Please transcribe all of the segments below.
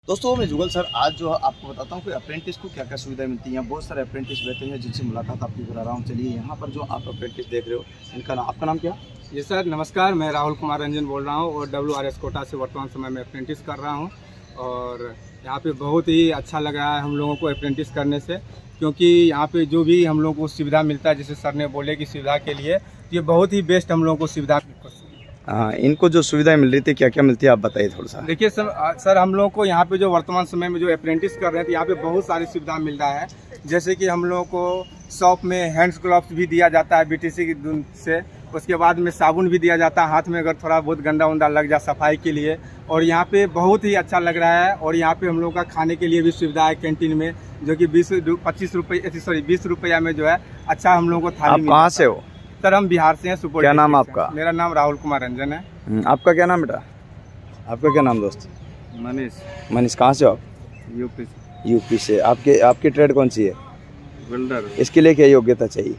दोस्तों मैं जुगल सर आज जो है आपको बताता हूँ कि अप्रेंटिस को क्या क्या सुविधाएं मिलती हैं। यहाँ बहुत सारे अप्रेंटिस बैठे हैं जिनसे मुलाकात आपकी करा रहा हूँ। चलिए यहाँ पर जो आप अप्रेंटिस देख रहे हो इनका नाम, आपका नाम क्या? जी सर नमस्कार, मैं राहुल कुमार रंजन बोल रहा हूँ और WRS कोटा से वर्तमान समय में अप्रेंटिस कर रहा हूँ। और यहाँ पे बहुत ही अच्छा लग रहा है हम लोगों को अप्रेंटिस करने से, क्योंकि यहाँ पे जो भी हम लोगों को सुविधा मिलता है, जैसे सर ने बोले कि सुविधा के लिए ये बहुत ही बेस्ट हम लोगों को सुविधा। हाँ, इनको जो सुविधाएं मिल रही थी क्या क्या मिलती है आप बताइए थोड़ा सा। देखिए सर हम लोगों को यहाँ पे जो वर्तमान समय में जो अप्रेंटिस कर रहे हैं तो यहाँ पे बहुत सारी सुविधा मिल रहा है। जैसे कि हम लोगों को शॉप में हैंड्स ग्लव्स भी दिया जाता है BTC की से, उसके बाद में साबुन भी दिया जाता है हाथ में अगर थोड़ा बहुत गंदा उंदा लग जाए सफाई के लिए। और यहाँ पे बहुत ही अच्छा लग रहा है। और यहाँ पे हम लोग का खाने के लिए भी सुविधा है कैंटीन में, जो कि 20 रुपया में जो है अच्छा हम लोगों को थाली। आप कहाँ से हो? सर हम बिहार से हैं, सुपौल। क्या नाम आपका? मेरा नाम राहुल कुमार रंजन है। आपका क्या नाम बेटा? आपका क्या नाम दोस्त? मनीष। कहाँ से हो आप? यूपी से। आपकी ट्रेड कौन सी है? वेल्डर। इसके लिए क्या योग्यता चाहिए?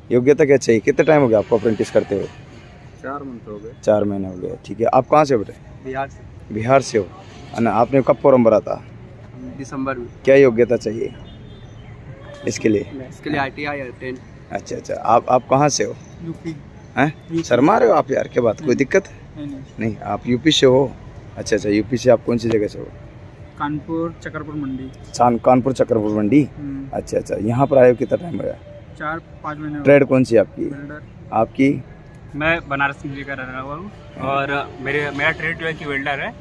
योग्यता क्या चाहिए? कितने टाइम हो गया आपको अप्रेंटिस करते हुए? 4 मंथ हो गए। 4 महीने हो गए। ठीक है, आप कहाँ से हो बेटे? बिहार से। बिहार से हो ना? आपने कब फॉर्म भरा था? दिसंबर में। क्या योग्यता चाहिए इसके लिए? ITI 10। अच्छा, आप कहाँ से हो? यूपी। हैं? शर्मा रहे हो आप यार? क्या बात, कोई दिक्कत है? नहीं, आप यूपी से हो? अच्छा, यूपी से आप कौन सी जगह से हो? कानपुर चक्रपुर मंडी। कानपुर चक्रपुर मंडी। अच्छा, यहाँ पर आए हो कितना टाइम हो गया? 4-5 महीने। ट्रेड कौन सी है आपकी? आपकी? मैं बनारस दिल्ली का रहने वाला हूँ और मेरा ट्रेड जो है कि वेल्डर है।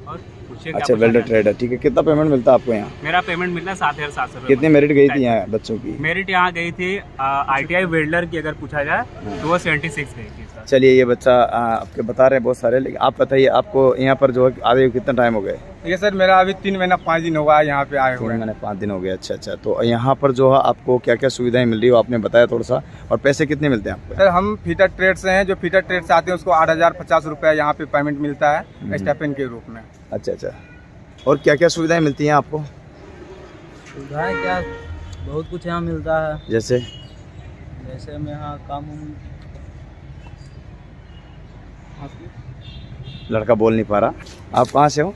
और पूछिए। अच्छा, वेल्डर ट्रेड है। ठीक है, कितना पेमेंट मिलता है आपको यहाँ? मेरा पेमेंट मिलता है 7,700 रुपये। कितनी मेरिट गई थी यहाँ बच्चों की? मेरिट यहाँ गई थी ITI वेल्डर की अगर पूछा जाए तो वो 76 गई थी सर। चलिए, ये बच्चा आपके बता रहे हैं बहुत सारे, लेकिन आप बताइए आपको यहाँ पर जो आए कितना टाइम हो गए? ये सर मेरा अभी 3 महीना 5 दिन हुआ है यहाँ पे आए हुए। 3 महीने 5 दिन हो गए। अच्छा, तो यहाँ पर जो है आपको क्या क्या सुविधाएं मिल रही है आपने बताया थोड़ा सा, और पैसे कितने मिलते हैं आपको? सर हम फिटर ट्रेड से हैं, जो फिटर ट्रेड से आते हैं उसको 8,050 रुपया यहाँ पे पेमेंट मिलता है स्टाइपेंड के रूप में। अच्छा, और क्या क्या सुविधाएं मिलती हैं आपको? सुविधाएं क्या, बहुत कुछ यहाँ मिलता है। जैसे हम यहाँ काम लड़का बोल नहीं पा रहा। आप कहाँ से हो?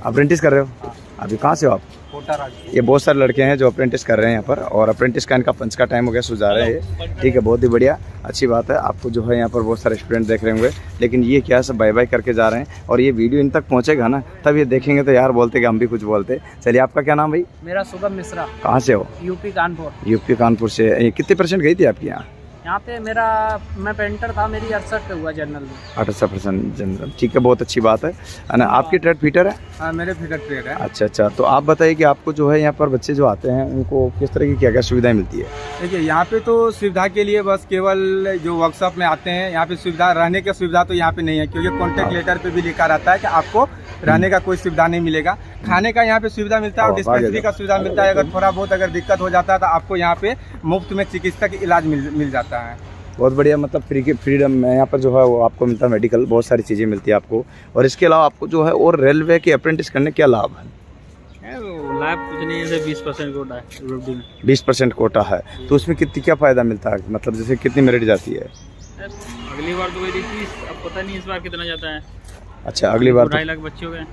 अप्रेंटिस कर रहे हो? अभी कहाँ से हो आप? कोटा राज्य। ये बहुत सारे लड़के हैं जो अप्रेंटिस कर रहे हैं यहाँ पर, और अप्रेंटिस का इनका पंच का टाइम हो गया, सुझा रहे हैं। ठीक है, बहुत ही बढ़िया, अच्छी बात है। आपको जो है यहाँ पर बहुत सारे स्टूडेंट देख रहे होंगे, लेकिन ये क्या सब बाय बाय करके जा रहे हैं, और ये वीडियो इन तक पहुँचेगा ना तब ये देखेंगे तो यार बोलते कि हम भी कुछ बोलते। चलिए, आपका क्या नाम भाई? मेरा शुभम मिश्रा। कहाँ से हो? यूपी कानपुर। यूपी कानपुर से। कितने % गई थी आपकी यहाँ? यहाँ पे मैं पेंटर था, मेरी 68 पे हुआ जनरल में। 68% जनरल। ठीक है, बहुत अच्छी बात है ना। आपकी ट्रेड फिटर है? हाँ, मेरे फिटर ट्रेड है। अच्छा, तो आप बताइए कि आपको जो है यहाँ पर बच्चे जो आते हैं उनको किस तरह की क्या क्या सुविधाएं मिलती है? देखिए यहाँ पे तो सुविधा के लिए बस केवल जो वर्कशॉप में आते हैं, यहाँ पे सुविधा रहने की सुविधा तो यहाँ पे नहीं है, क्योंकि कॉन्ट्रैक्ट लेटर पे भी लिखा रहता है कि आपको रहने का कोई सुविधा नहीं मिलेगा। खाने का यहाँ पे सुविधा मिलता है और डिस्पेंसरी का सुविधा मिलता है। अगर थोड़ा बहुत अगर दिक्कत हो जाता है तो आपको यहाँ पे मुफ्त में चिकित्सा की इलाज मिल जाता है। बहुत बढ़िया, मतलब फ्रीडम में यहाँ पर जो है वो आपको मिलता है, मेडिकल बहुत सारी चीज़ें मिलती है आपको। और इसके अलावा आपको जो है और रेलवे के अप्रेंटिस करने क्या लाभ है? लाभ कुछ नहीं है, 20% कोटा है। 20% कोटा है, तो उसमें क्या फ़ायदा मिलता है? मतलब जैसे कितनी मेरिट जाती है? अगली बार तो वही देखिए, अब पता नहीं इस बार कितना जाता है। अच्छा, अगली बार 2.5 लाख बच्चे हो गए।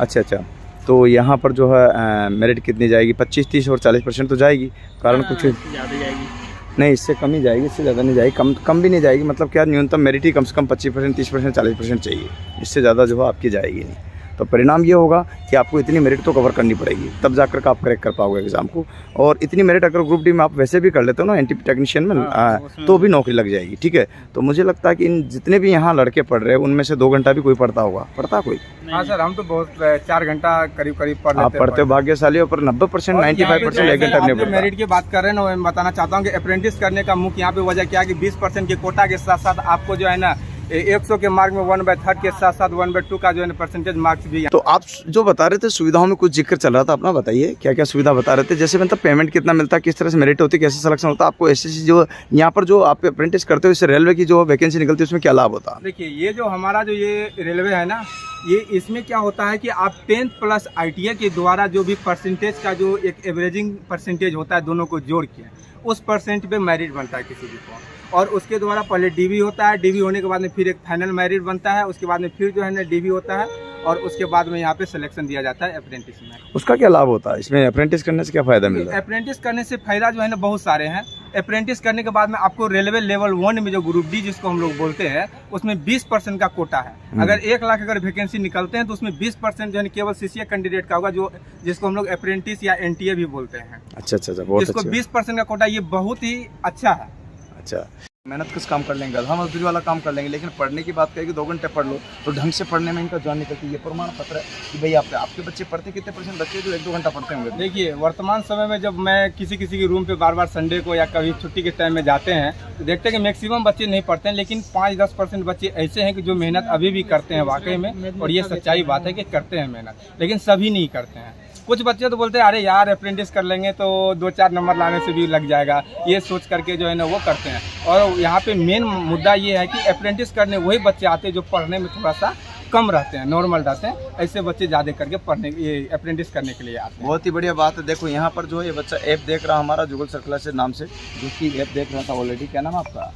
अच्छा, तो यहाँ पर जो है मेरिट कितनी जाएगी? 25, 30 और 40% तो जाएगी, कारण कुछ ज़्यादा जाएगी। नहीं, इससे कम ही जाएगी, इससे ज़्यादा नहीं जाएगी। कम भी नहीं जाएगी, मतलब क्या न्यूनतम मेरिट ही कम से कम 25%, 30%, 40% चाहिए। इससे ज़्यादा जो है आपकी जाएगी नहीं। तो परिणाम ये होगा कि आपको इतनी मेरिट तो कवर करनी पड़ेगी, तब जाकर के आप क्रैक कर पाओगे एग्जाम को। और इतनी मेरिट अगर ग्रुप डी में आप वैसे भी कर लेते हो ना, NTP टेक्नीशियन में, तो भी नौकरी लग जाएगी। ठीक है, तो मुझे लगता है कि इन जितने भी यहाँ लड़के पढ़ रहे हैं उनमें से 2 घंटा भी कोई पढ़ता होगा? पढ़ता कोई? हाँ सर, हम तो बहुत 4 घंटा करीब पढ़ लेते हैं। आप पढ़ते हो, भाग्यशाली हो। पर 90%, 95% 1 घंटा नहीं पढ़ता। मेरिट की बात कर रहे हैं ना, मैं बताना चाहता हूँ कि अप्रेंटिस करने का मुख्य यहाँ पे वजह क्या है कि 20% के कोटा के साथ साथ आपको जो है ना 100 के मार्क में 1/3 के साथ साथ 1/2 का जो है परसेंटेज मार्क्स भी। तो आप जो बता रहे थे सुविधाओं में कुछ जिक्र चल रहा था अपना, बताइए क्या क्या सुविधा बता रहे थे? जैसे मतलब पेमेंट कितना मिलता है, किस तरह से मेरिट होती है, कैसे सिलेक्शन होता है आपको, ऐसी जो यहाँ पर जो आप अप्रेंटिस करते हो, इससे रेलवे की जो वैकेंसी निकलती है उसमें क्या लाभ होता है? देखिए, ये जो हमारा जो ये रेलवे है ना, ये इसमें क्या होता है कि आप 10th प्लस ITI के द्वारा जो भी परसेंटेज का जो एक एवरेजिंग परसेंटेज होता है दोनों को जोड़ के, उस परसेंट पे मेरिट बनता है किसी भी को। और उसके द्वारा पहले डीवी होता है, डीवी होने के बाद में फिर एक फाइनल मेरिट बनता है, उसके बाद में फिर जो है ना डीवी होता है और उसके बाद में यहाँ पे सिलेक्शन दिया जाता है अप्रेंटिस में। उसका क्या लाभ होता है इसमें? अप्रेंटिस करने से क्या फ़ायदा मिलता है? अप्रेंटिस करने से फायदा जो है ना बहुत सारे हैं। अप्रेंटिस करने के बाद में आपको रेलवे लेवल 1 में जो ग्रुप डी जिसको हम लोग बोलते हैं उसमें 20% का कोटा है। अगर 1 लाख अगर वैकेंसी निकलते हैं तो उसमें 20% जो है केवल सीसीए कैंडिडेट का होगा, जो जिसको हम लोग अप्रेंटिस या एनटीए भी बोलते हैं। अच्छा, बहुत जिसको अच्छा। 20% का कोटा, ये बहुत ही अच्छा है। अच्छा, मेहनत किस काम कर लेंगे, गधा मजदूरी वाला काम कर लेंगे, लेकिन पढ़ने की बात करें कि 2 घंटे पढ़ लो तो ढंग से पढ़ने में इनका जान निकलती है। ये प्रमाण पत्र है कि भाई आपके बच्चे पढ़ते, कितने % बच्चे जो 1-2 घंटा पढ़ते होंगे? देखिए वर्तमान समय में जब मैं किसी के रूम पे बार संडे को या कभी छुट्टी के टाइम में जाते हैं तो देखते हैं कि मैक्सिमम बच्चे नहीं पढ़ते हैं, लेकिन 5-10% बच्चे ऐसे हैं कि जो मेहनत अभी भी करते हैं वाकई में, और ये सच्चाई बात है कि करते हैं मेहनत, लेकिन सभी नहीं करते हैं। कुछ बच्चे तो बोलते हैं अरे यार अप्रेंटिस कर लेंगे तो 2-4 नंबर लाने से भी लग जाएगा, ये सोच करके जो है ना वो करते हैं। और यहाँ पे मेन मुद्दा ये है कि अप्रेंटिस करने वही बच्चे आते हैं जो पढ़ने में थोड़ा सा कम रहते हैं, नॉर्मल रहते हैं, ऐसे बच्चे ज़्यादा करके पढ़ने ये अप्रेंटिस करने के लिए आते हैं। बहुत ही बढ़िया बात है। देखो यहाँ पर जो है ये बच्चा ऐप देख रहा हमारा जुगल सर्कल से नाम से, जो कि ऐप देख रहा था ऑलरेडी। क्या नाम है आपका?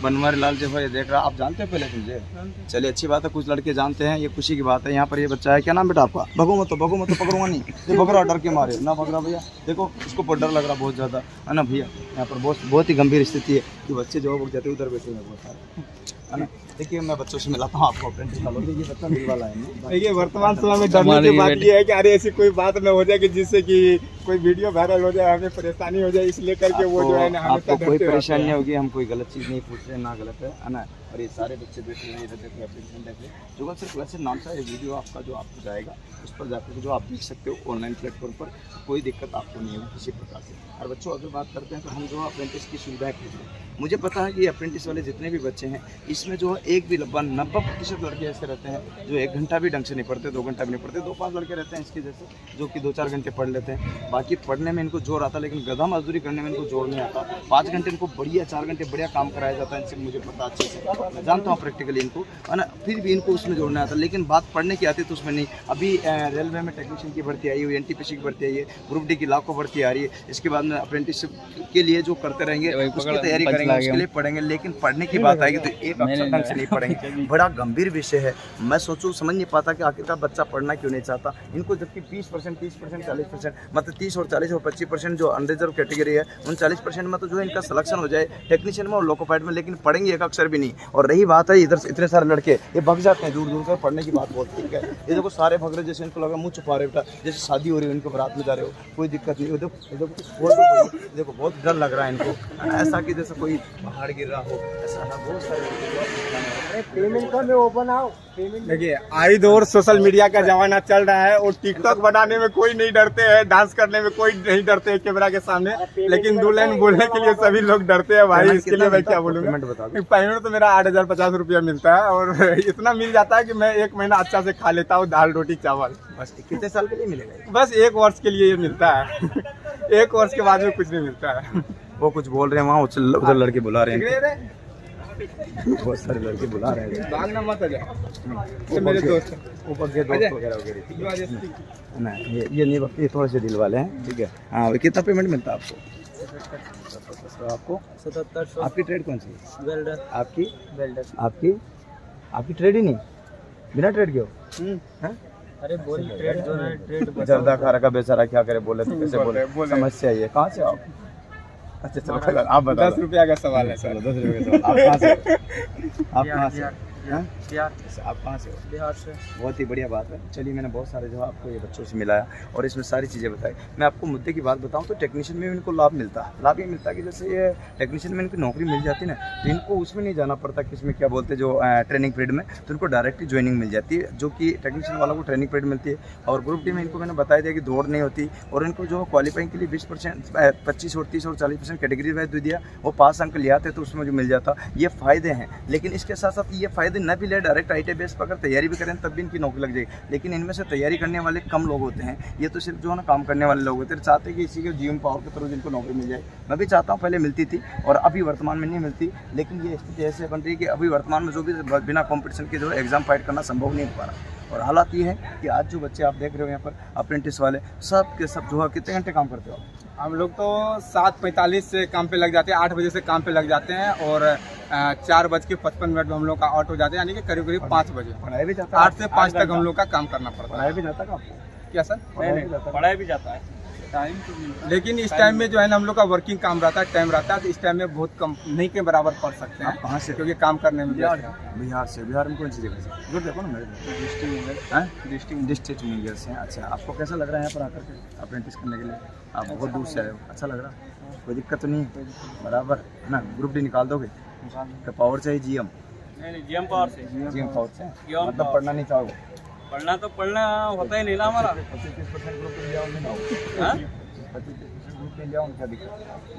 बनवारी लाल जो है ये देख रहा, आप जानते हो पहले मुझे? चलिए अच्छी बात है, कुछ लड़के जानते हैं, ये खुशी की बात है। यहाँ पर ये बच्चा है, क्या नाम बेटा आपका? भगो मत पकड़ूंगा नहीं, ये भग रहा डर के मारे ना, भग रहा भैया, देखो इसको बहुत डर लग रहा बहुत ज़्यादा है ना भैया। यहाँ पर बहुत ही गंभीर स्थिति है कि बच्चे जो है जाते उधर बैठे हुए बहुत सारे, है ना। देखिए मैं बच्चों से मिलाता हूँ आपको, अप्रेंटिस का ये बच्चा मिल वाला है। देखिए वर्तमान समय में डरने की बात ये है कि अरे ऐसी कोई बात न हो जाए कि जिससे कि कोई वीडियो वायरल हो जाए, हमें परेशानी हो जाए, इसलिए करके वो जो है ना आपको कोई परेशानी नहीं होगी, हम कोई गलत चीज़ नहीं पूछ रहे, ना गलत है ना। और ये सारे बच्चे बैठे हुए देखिए एप्लीकेशन देखिए, जुगल सर्कल से नाम से ये वीडियो आपका जो आपको जाएगा उस पर जाकर जो आप देख सकते हो ऑनलाइन प्लेटफॉर्म पर, कोई दिक्कत आपको नहीं होगी किसी प्रकार से। और बच्चों अगर बात करते हैं तो हम जो अप्रेंटिस की सुविधाएँ खरीदते हैं, मुझे पता है कि अप्रेंटिस वाले जितने भी बच्चे हैं इसमें जो है एक भी 90% लड़के ऐसे रहते हैं जो 1 घंटा भी ढंग से नहीं पढ़ते, 2 घंटा भी नहीं पढ़ते। 2-5 लड़के रहते हैं इसके जैसे जो कि 2-4 घंटे पढ़ लेते हैं, बाकी पढ़ने में इनको जोर आता, लेकिन गधा मजदूरी करने में इनको जोर नहीं आता। 5 घंटे इनको बढ़िया, 4 घंटे बढ़िया काम कराया जाता है इनसे, मुझे पता अच्छे से, मैं जानता हूँ प्रैक्टिकली इनको, है ना। फिर भी इनको उसमें जोड़ना आता, लेकिन बात पढ़ने की आती है तो उसमें नहीं। अभी रेलवे में टेक्नीशियन की भर्ती आई हुई, एनटीपीसी की भर्ती आई है, ग्रुप डी की लाखों भर्ती आ रही है। इसके बाद में अप्रेंटिसशिप के लिए जो करते रहेंगे उसकी तैयारी करेंगे, उसके लिए पढ़ेंगे, लेकिन पढ़ने की बात आएगी तो एक अक्षर ढंग से नहीं पढ़ेंगे। बड़ा गंभीर विषय है। मैं समझ नहीं पाता कि आखिरकार बच्चा पढ़ना क्यों नहीं चाहता इनको, जबकि 20%, 30%, 40%, मतलब 30 और 40 और 25% जो अनरिजर्व कैटेगरी है, उन 40% में तो जो है इनका सिलेक्शन हो जाए टेक्नीशियन में और लोकोपाइड में, लेकिन पढ़ेंगे एक अक्षर भी नहीं। और रही बात है इधर इतने सारे लड़के ये भग जाते हैं दूर से, पढ़ने की बात बोलते हैं। ये देखो सारे भग रहे, जैसे इनको लगा मुँह छुपा रहे बेटा, जैसे शादी हो रही है इनको बारात में जा रहे हो, कोई दिक्कत नहीं। देखो बहुत डर लग रहा है इनको, ऐसा कि जैसे कोई पहाड़ गिर रहा हो, ऐसा ना। बहुत सारे पेमेंट का ओपन आओ। देखिए आई दौर सोशल मीडिया का जमाना चल रहा है और टिकटॉक बनाने में कोई नहीं डरते हैं, डांस करने में कोई नहीं डरते है कैमरा के सामने, लेकिन 2 लाइन बोलने के लिए सभी लोग डरते हैं भाई। इसके लिए मैं क्या बोलूँगा, पेमेंट तो मेरा 8,050 रुपया मिलता है और इतना मिल जाता है कि मैं 1 महीना अच्छा से खा लेता हूँ दाल रोटी चावल। बस कितने साल के लिए मिलेगा? बस 1 वर्ष के लिए ये मिलता है। 1 वर्ष के बाद में कुछ नहीं मिलता है। वो कुछ बोल रहे हैं वहाँ, उधर लड़के बुला रहे हैं, बहुत सारे लड़के बुला रहे हैं। भागना मत आ जाओ, ये मेरे दोस्त हैं, ऊपर के दोस्त वगैरह ना, ये नहीं, ये थोड़े से दिल वाले हैं, ठीक है। हाँ, कितना पेमेंट मिलता है आपको? आपको 7700। आपकी ट्रेड कौन सी है? वेल्डर। आपकी वेल्डर। आपकी ट्रेड ही नहीं, बिना ट्रेड के हो? अरे बोल ट्रेड जो है ट्रेड जर्दा खा रखा बेचारा, क्या करे, बोले तो कैसे बोले, समस्या ये। कहाँ से आप? अच्छा चलो आप बताओ। 10 रुपया का सवाल है सर। 10 रुपये का सवाल। आप कहाँ से? आप कहाँ से? बिहार। आप कहाँ से? बिहार से। बहुत ही बढ़िया बात है। चलिए मैंने बहुत सारे जो आपको ये बच्चों से मिलाया और इसमें सारी चीज़ें बताई। मैं आपको मुद्दे की बात बताऊं तो टेक्नीशियन में इनको लाभ मिलता है। लाभ ये मिलता है कि जैसे ये टेक्नीशियन में इनको नौकरी मिल जाती है ना, तो इनको उसमें नहीं जाना पड़ता कि इसमें क्या बोलते जो ट्रेनिंग पीरियड में, तो इनको डायरेक्टली ज्वाइनिंग मिल जाती है, जो कि टेक्नीशियन वालों को ट्रेनिंग पीरियड मिलती है। और ग्रुप डी में इनको मैंने बताया दिया कि दौड़ नहीं होती और इनको जो क्वालिफाइंग के लिए 20%, 25 और 30 और 40% कैटेगरी वाइज दे दिया, वो 5 अंक ले आते तो उसमें जो मिल जाता। ये फ़ायदे हैं, लेकिन इसके साथ साथ ये फ़ायदे यदि न भी ले डायरेक्ट ITI बेस पर अगर तैयारी भी करें तब भी इनकी नौकरी लग जाएगी। लेकिन इनमें से तैयारी करने वाले कम लोग होते हैं, ये तो सिर्फ जो है ना काम करने वाले लोग होते हैं, चाहते हैं कि इसी के GM पावर के थ्रू जिनको नौकरी मिल जाए। मैं भी चाहता हूँ, पहले मिलती थी और अभी वर्तमान में नहीं मिलती, लेकिन ये स्थिति ऐसे बन रही है कि अभी वर्तमान में जो भी बिना कॉम्पिटिशन के जो एग्ज़ाम फाइट करना संभव नहीं हो पा रहा। और हालात ये है कि आज जो बच्चे आप देख रहे हो यहाँ पर अप्रेंटिस वाले सब के सब जो है कितने घंटे काम करते हो? हम लोग तो 7:45 से काम पे लग जाते हैं, 8 बजे से काम पे लग जाते हैं और 4:55 में हम लोग का आउट हो जाते हैं, यानी कि करीब करीब 5 बजे। पढ़ाई भी जाता है? 8 से 5 तक हम लोग का काम करना पड़ता है। पढ़ाई भी जाता है आपको? क्या सर? पढ़ाई भी जाता है, टाइम तो, लेकिन इस टाइम में जो है ना हम लोग का वर्किंग काम रहता है, टाइम रहता है, तो इस टाइम में बहुत कम नहीं के बराबर पढ़ सकते हैं। आप कहाँ से? क्योंकि काम करने में बिहार से। बिहार में कौन सी जगह से? जो देखो ना मेरे डिस्ट्रिक्ट मुंगेर से। अच्छा, आपको कैसा लग रहा है यहाँ पर आकर के अप्रेंटिस करने के लिए? आप बहुत दूर से आए हो, अच्छा लग रहा है? कोई दिक्कत तो नहीं है? बराबर है ना? ग्रुप डी निकाल दोगे? तो पावर चाहिए GM? नहीं GM पावर से। GM पावर से मतलब पढ़ना नहीं चाहोगे? पढ़ना तो पढ़ना होता ही नहीं ना हमारा। 25-30% ग्रुप में जाओगे ना? हाँ? 25-30% ग्रुप में जाओगे, क्या दिक्कत?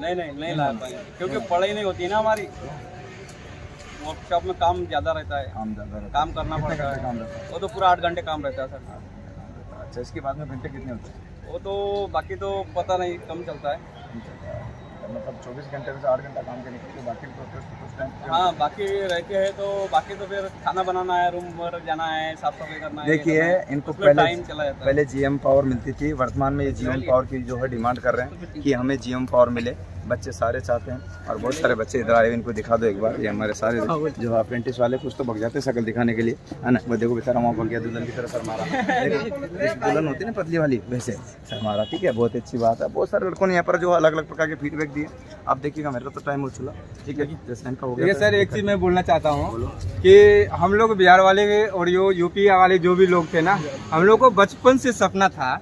नहीं ला पाएंगे, क्योंकि पढ़ाई नहीं होती है ना हमारी। वर्कशॉप में काम ज़्यादा रहता है, काम ज़्यादा रहता है। काम करना कितने पड़ता घंटे है। काम रहता है? वो तो पूरा 8 घंटे काम रहता है सर। अच्छा, इसके बाद में घंटे कितने होते हैं? वो तो बाकी तो पता नहीं, कम चलता है। मतलब 24 घंटे में से 8 घंटा काम करने के बाकी तो कुछ टाइम? हाँ, बाकी रहते हैं तो बाकी तो फिर खाना बनाना है, रूम पर जाना है, साफ सफाई करना है। देखिए, इनको टाइम चला जाता है। पहले GM पावर मिलती थी, वर्तमान में ये GM पावर की जो है डिमांड कर रहे हैं कि हमें GM पावर मिले। बच्चे सारे चाहते हैं और बहुत सारे बच्चे इधर आए, इनको दिखा दो एक बार। ये हमारे सारे जो अप्रेंटिस वाले कुछ तो भग जाते हैं शकल दिखाने के लिए, है ना? वो देखो बेचारा वहाँ भग गया, दुल्हन की तरह शर्मा रहा। दुल्हन होती है ना पतली वाली, वैसे शर्मा रहा। ठीक है, बहुत अच्छी बात है। बहुत सारे लड़कों ने यहाँ पर जो अलग अलग प्रकार के फीडबैक दिए। आप देखिएगा, मेरे को तो टाइम हो चुका। ठीक है, जैसे इनका हो गया। देखिए सर, एक चीज़ मैं बोलना चाहता हूँ कि हम लोग बिहार वाले और यूपी वाले जो भी लोग थे ना, हम लोग को बचपन से सपना था,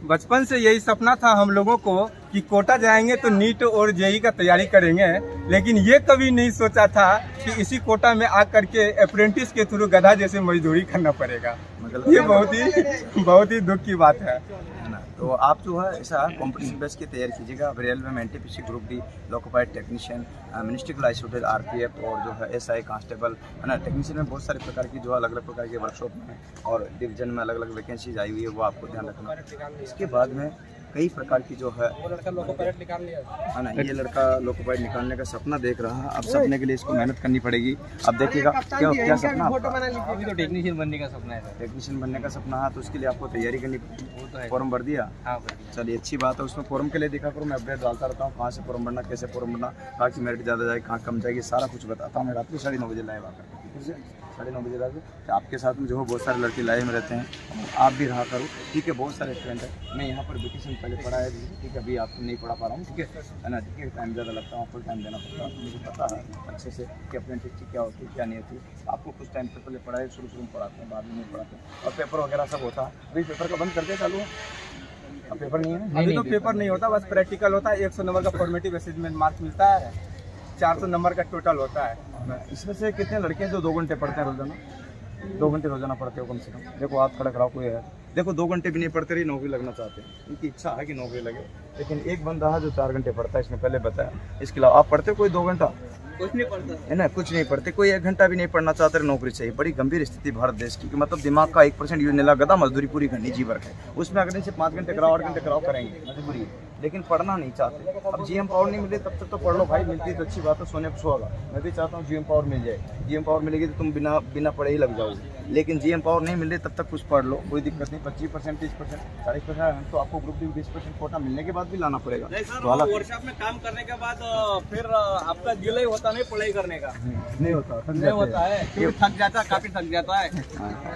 बचपन से यही सपना था हम लोगों को कि कोटा जाएंगे तो नीट और JEE का तैयारी करेंगे। लेकिन ये कभी नहीं सोचा था कि इसी कोटा में आकर के अप्रेंटिस के थ्रू गधा जैसे मजदूरी करना पड़ेगा। ये बहुत ही दुख की बात है ना। तो आप जो है ऐसा कॉम्पिटिशन बेस की तैयारी कीजिएगा। अब रेलवे में NTPC group D, loco pilot technician, ministerial आइसोटेल, RPF और जो है SI कांस्टेबल, है ना? टेक्नीशियन में बहुत सारे प्रकार की जो अलग अलग प्रकार के वर्कशॉप में और डिवीजन में अलग अलग वैकेंसीज आई हुई है, वो आपको ध्यान रखना। इसके बाद में कई प्रकार की जो है ना, ये लड़का लोकोपाइड निकालने का सपना देख रहा है। अब सपने के लिए इसको मेहनत करनी पड़ेगी। अब देखिएगा क्या सपना आपका? अभी तो टेक्नीशियन बनने का सपना है सर। टेक्नीशियन बनने का सपना है, तो उसके लिए आपको तैयारी करनी पड़ेगी। फॉर्म भर दिया? हाँ, चलिए, अच्छी बात है। उसमें फॉर्म के लिए देखा करो, मैं अपडेट डालता रहता हूँ, कहाँ से फॉर्म भरना, कैसे फॉर्म भरना, कहाँ की मेरिट ज़्यादा जाएगी, कहाँ कम जाएगी, सारा कुछ बताता हूँ। मैं रात को 9:30 बजे लाइव आकर, ठीक है? 9:30 बजे लाइव आपके साथ में जो है बहुत सारे लड़के लाइव में रहते हैं, आप भी रहा करो। ठीक है, बहुत सारे स्टूडेंट है। मैं यहाँ पर ब्यूटिशियन पहले पढ़ाया भी, ठीक है? अभी आपको नहीं पढ़ा पा रहा हूँ, ठीक है ना? ठीक है, टाइम ज़्यादा लगता है, आपको टाइम देना पड़ता है। मुझे पता है अच्छे से कि अप्रेंटिस क्या होती है, क्या नहीं होती। आपको कुछ टाइम से पहले पढ़ाई शुरू में पढ़ाते हैं, बाद में नहीं पढ़ाते हैं, और पेपर वगैरह सब होता है। अभी पेपर का बंद करते हैं, चालू है? अब पेपर नहीं है? अभी तो पेपर नहीं होता, बस प्रैक्टिकल होता है। 100 नंबर का फॉर्मेटिव असेसमेंट मार्क्स मिलता है, 400 नंबर का टोटल होता है। इसमें से कितने लड़के हैं जो 2 घंटे पढ़ते हैं रोजाना? 2 घंटे रोजाना पढ़ते हो कम से कम? देखो, आप खड़ा कराओ, कोई है? देखो, 2 घंटे भी नहीं पढ़ते रही, नौकरी लगना चाहते हैं। इनकी इच्छा है कि नौकरी लगे। लेकिन एक बंदा है जो 4 घंटे पढ़ता है, इसने पहले बताया। इसके अलावा आप पढ़ते हो कोई 2 घंटा? कुछ नहीं पढ़ता है ना, कुछ नहीं पढ़ते। कोई 1 घंटा भी नहीं पढ़ना चाहते, नौकरी चाहिए। बड़ी गंभीर स्थिति भारत देश की, कि मतलब दिमाग का 1% यूज नहीं लगा, गधा मजदूरी पूरी करनी जी वर्क है। उसमें अगर इनसे 5 घंटे कराओ, 8 घंटे कराओ, करेंगे, मजबूरी है। लेकिन पढ़ना नहीं चाहते। अब GM पावर नहीं मिले तब तक तो पढ़ लो भाई, मिलती है तो अच्छी बात है, सोने पर सुहागा। मैं भी चाहता हूँ GM पावर मिल जाए। GM पावर मिलेगी तो तुम बिना पढ़े ही लग जाओगे। लेकिन GM पावर नहीं मिल रही तब तक कुछ पढ़ लो, कोई दिक्कत नहीं। 25%, 30%, 40% तो आपको ग्रुप डी 20% कोटा मिलने के बाद भी लाना पड़ेगा। तो वर्कशॉप में काम करने के बाद फिर आपका दिल ही होता नहीं पढ़ाई करने का, नहीं होता, नहीं होता है, क्योंकि थक जाता है, काफी थक जाता है।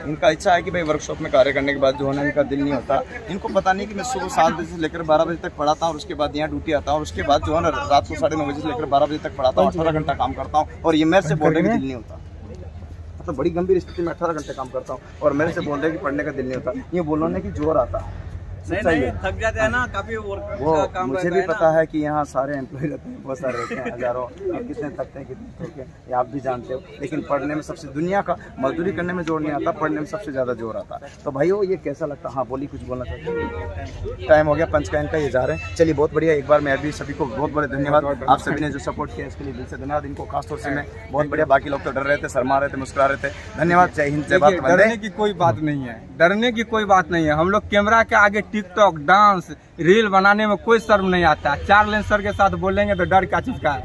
इनका इच्छा है कि भाई वर्कशॉप में कार्य करने के बाद जो है ना, इनका दिल नहीं होता। इनको पता नहीं कि मैं सुबह 7 बजे से लेकर 12 बजे तक पढ़ाता हूँ, और उसके बाद यहाँ ड्यूटी आता हूँ, और उसके बाद जो है ना रात को 9:30 बजे से लेकर 12 बजे तक पढ़ाता हूँ, 18 घंटा काम करता हूँ, और ये मेरे से बोल रहे कि दिल नहीं होता। मतलब बड़ी गंभीर स्थिति में 18 घंटे काम करता हूँ और मेरे से बोल रहे कि पढ़ने का दिल नहीं होता। ये बोलने की जोर आता है, नहीं थक जाते हैं ना, काफी वर्क वो का काम मुझे रहता भी है पता ना। है कि यहाँ सारे एम्प्लॉय रहते हैं, बहुत सारे रहते हैं, हजारों। अब कितने थकते हैं कितने थकते हैं ये आप भी जानते हो, लेकिन पढ़ने में सबसे दुनिया का मजदूरी करने में जोर नहीं आता, पढ़ने में सबसे ज़्यादा जोर आता है। तो भाइयों ये कैसा लगता है? हाँ बोलिए, कुछ बोलना चाहते हैं? टाइम हो गया पंचकाइन का, ये जा रहे हैं। चलिए बहुत बढ़िया, एक बार मैं अभी सभी को बहुत बड़े धन्यवाद, आप सभी ने जो सपोर्ट किया इसके लिए दिल से धन्यवाद। इनको खासतौर से मैं बहुत बढ़िया, बाकी लोग तो डर रहे थे, शर्मा रहे थे, मुस्कुरा रहे थे। धन्यवाद, जय हिंद, जय भारत देखिए, वंदे। डरने की कोई बात नहीं है, डरने की कोई बात नहीं है। हम लोग कैमरा के आगे टिकटॉक, डांस, रील बनाने में कोई शर्म नहीं आता। 4 लेन सर के साथ बोलेंगे तो डर क्या चीज का है।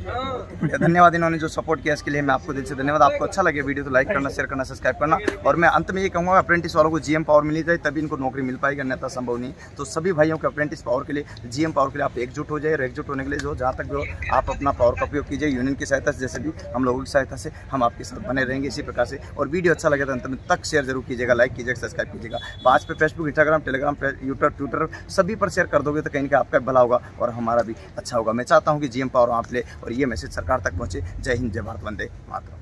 धन्यवाद, इन्होंने जो सपोर्ट किया इसके लिए मैं आपको दिल से धन्यवाद। आपको अच्छा लगे वीडियो तो लाइक करना, शेयर करना, सब्सक्राइब करना। और मैं अंत में ये कहूँगा, अप्रेंटिस वालों को जीएम पावर मिली जाए तभी इनको नौकरी मिल पाएगी, अन्यथा संभव नहीं। तो सभी भाइयों के अप्रेंटिस पावर के लिए, जीएम पावर के लिए आप एकजुट हो जाए, और एकजुट होने के लिए जो जहाँ तक जो आप अपना पावर का उपयोग कीजिए, यूनियन की सहायता से, जैसे भी हम लोगों की सहायता से हम आपके साथ बने रहेंगे इसी प्रकार से। और वीडियो अच्छा लगे तो अंत में तक शेयर जरूर कीजिएगा, लाइक कीजिएगा, सब्सक्राइब कीजिएगा। 5 पे Facebook, Instagram, Telegram, YouTube, Twitter सभी पर शेयर कर दोगे तो कहीं का आपका भला होगा और हमारा भी अच्छा होगा। मैं चाहता हूँ कि जीएम पावर आप ले और ये मैसेज सरकार तक पहुँचे। जय हिंद, जय भारत, वंदे मातरम।